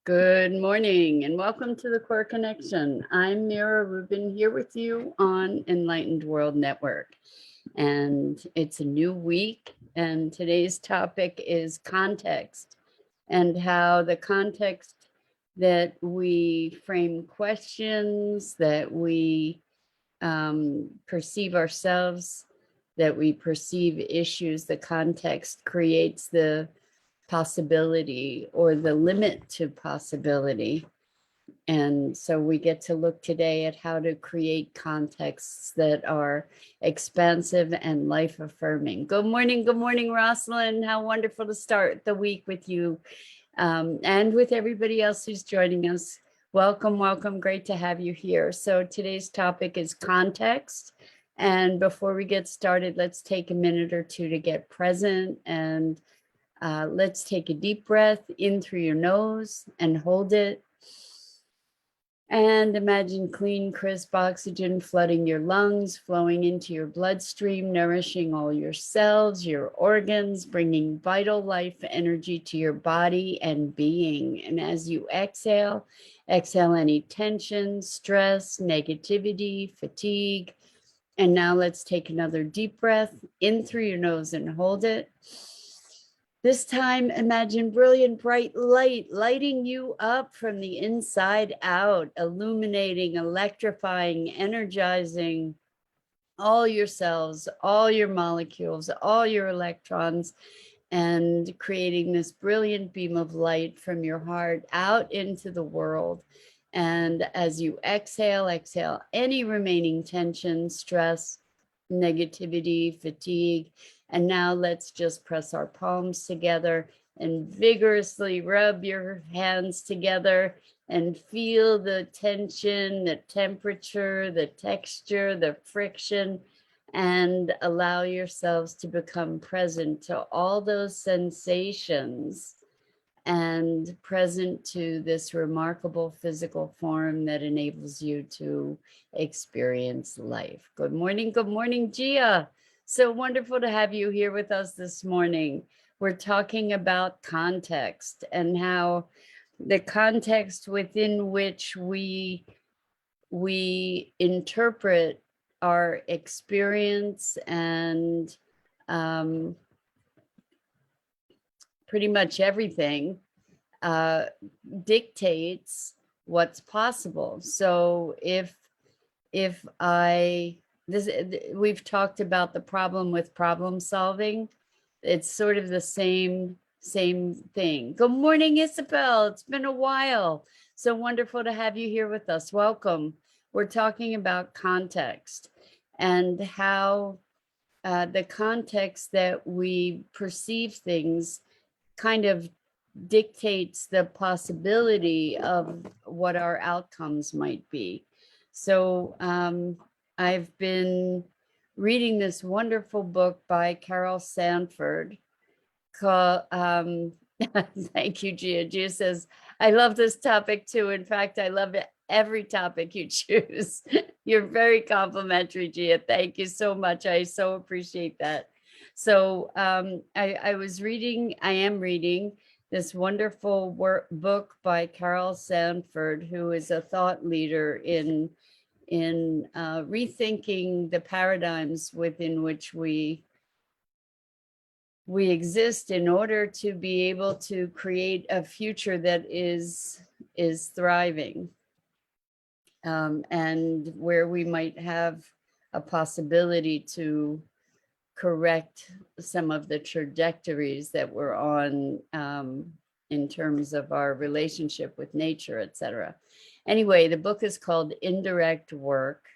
Good morning and welcome to the Core Connection. I'm Mira Rubin here with you on Enlightened World Network. And it's a new week, and today's topic is context and how the context that we frame questions, that we perceive ourselves, that we perceive issues, the context creates the possibility or the limit to possibility. And so we get to look today at how to create contexts that are expansive and life affirming. Good morning, Rosalind. How wonderful to start the week with you and with everybody else who's joining us. Welcome, welcome. Great to have you here. So today's topic is context. And before we get started, let's take a minute or two to get present and let's take a deep breath in through your nose and hold it. And imagine clean, crisp oxygen flooding your lungs, flowing into your bloodstream, nourishing all your cells, your organs, bringing vital life energy to your body and being. And as you exhale, exhale any tension, stress, negativity, fatigue. And now let's take another deep breath in through your nose and hold it. This time, imagine brilliant, bright light lighting you up from the inside out, illuminating, electrifying, energizing all your cells, all your molecules, all your electrons, and creating this brilliant beam of light from your heart out into the world. And as you exhale, exhale any remaining tension, stress, negativity, fatigue. And now let's just press our palms together and vigorously rub your hands together and feel the tension, the temperature, the texture, the friction, and allow yourselves to become present to all those sensations and present to this remarkable physical form that enables you to experience life. Good morning, Gia. So wonderful to have you here with us this morning. We're talking about context and how the context within which we interpret our experience and pretty much everything dictates what's possible. So if we've talked about the problem with problem solving, it's sort of the same thing. Good morning, Isabel. It's been a while. So wonderful to have you here with us. Welcome. We're talking about context and how the context that we perceive things kind of dictates the possibility of what our outcomes might be. So I've been reading this wonderful book by Carol Sanford called, thank you, Gia. Gia says, I love this topic too. In fact, I love every topic you choose. You're very complimentary, Gia. Thank you so much. I so appreciate that. So I am reading this wonderful book by Carol Sanford, who is a thought leader in rethinking the paradigms within which we exist in order to be able to create a future that is thriving, and where we might have a possibility to correct some of the trajectories that we're on in terms of our relationship with nature, etc. Anyway, the book is called Indirect Work,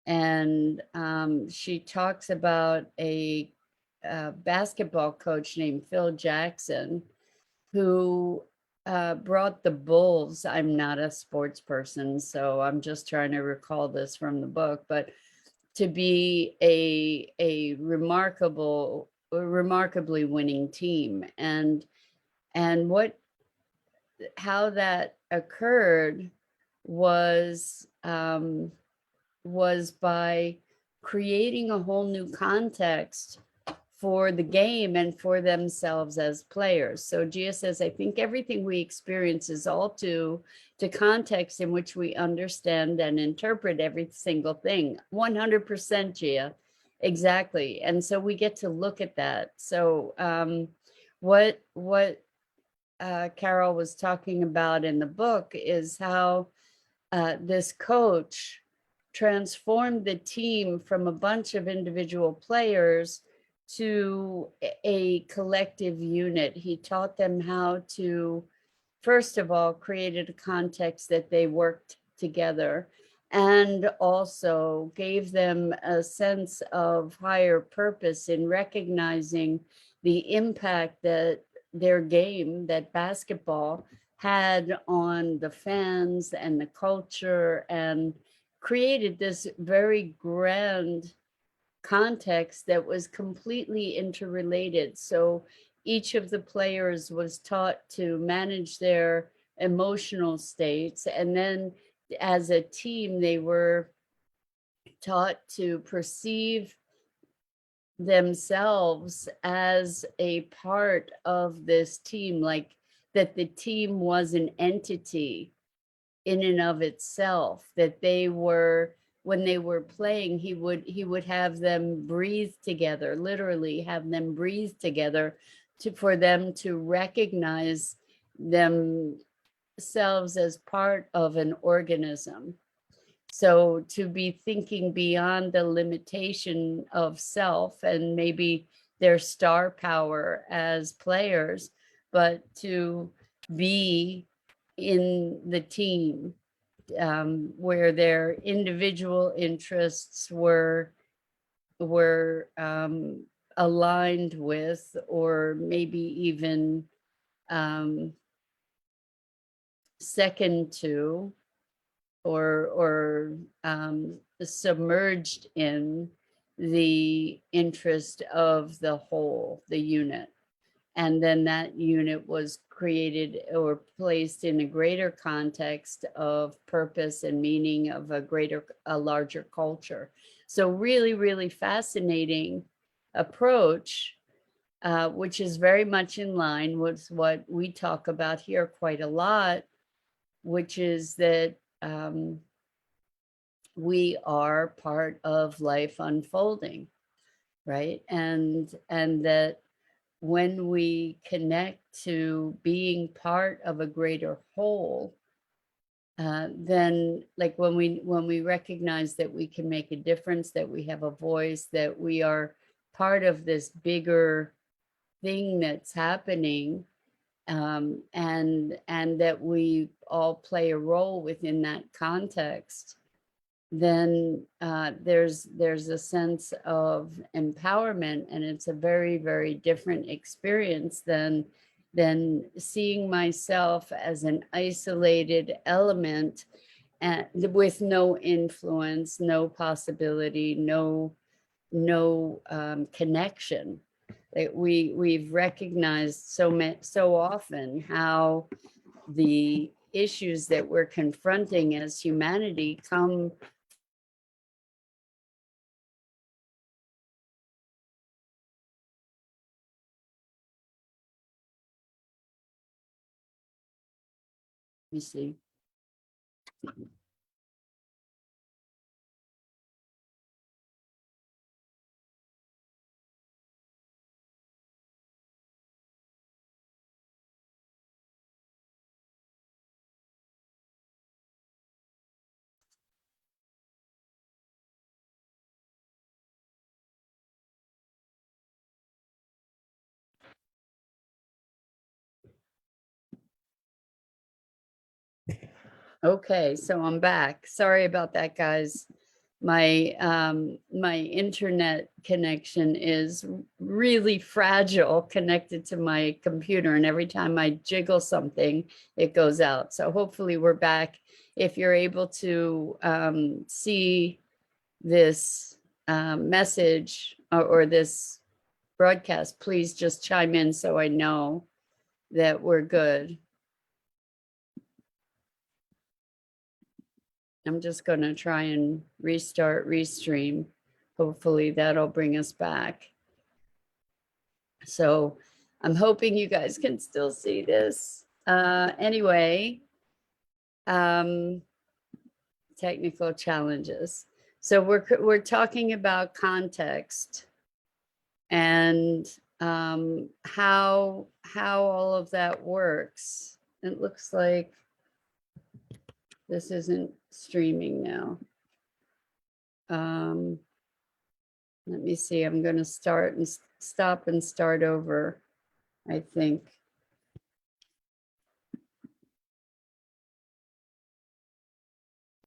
and she talks about a basketball coach named Phil Jackson, who brought the Bulls. I'm not a sports person, so I'm just trying to recall this from the book, but to be a remarkably winning team. And how that occurred was by creating a whole new context for the game and for themselves as players. So Gia says, I think everything we experience is all to context in which we understand and interpret every single thing. 100% Gia. Exactly. And so we get to look at that. So what Carol was talking about in the book is how this coach transformed the team from a bunch of individual players to a collective unit. He taught them how to, first of all, created a context that they worked together, and also gave them a sense of higher purpose in recognizing the impact that their game, that basketball, had on the fans and the culture, and created this very grand context that was completely interrelated. So each of the players was taught to manage their emotional states. And then as a team, they were taught to perceive themselves as a part of this team, like that the team was an entity in and of itself, that they were, when they were playing, he would have them breathe together, literally have them breathe together, for them to recognize themselves as part of an organism. So to be thinking beyond the limitation of self and maybe their star power as players, but to be in the team, where their individual interests were aligned with, or maybe even second to, or submerged in the interest of the whole, the unit. And then that unit was created or placed in a greater context of purpose and meaning of a larger culture. So really, really fascinating approach, which is very much in line with what we talk about here quite a lot, which is that we are part of life unfolding, right? And that when we connect to being part of a greater whole, then like when we recognize that we can make a difference, that we have a voice, that we are part of this bigger thing that's happening, and that we all play a role within that context, then there's a sense of empowerment, and it's a very, very different experience than seeing myself as an isolated element, and with no influence, no possibility, no connection. Like we've recognized so often how the issues that we're confronting as humanity come. Let me see. Okay, so I'm back. Sorry about that, guys. My internet connection is really fragile connected to my computer, and every time I jiggle something, it goes out. So hopefully we're back. If you're able to see this message, or this broadcast, please just chime in so I know that we're good. I'm just going to try and restart Restream. Hopefully that'll bring us back. So I'm hoping you guys can still see this. Anyway, technical challenges. So we're talking about context and how all of that works. It looks like this isn't streaming now. Let me see. I'm going to start and stop and start over, I think.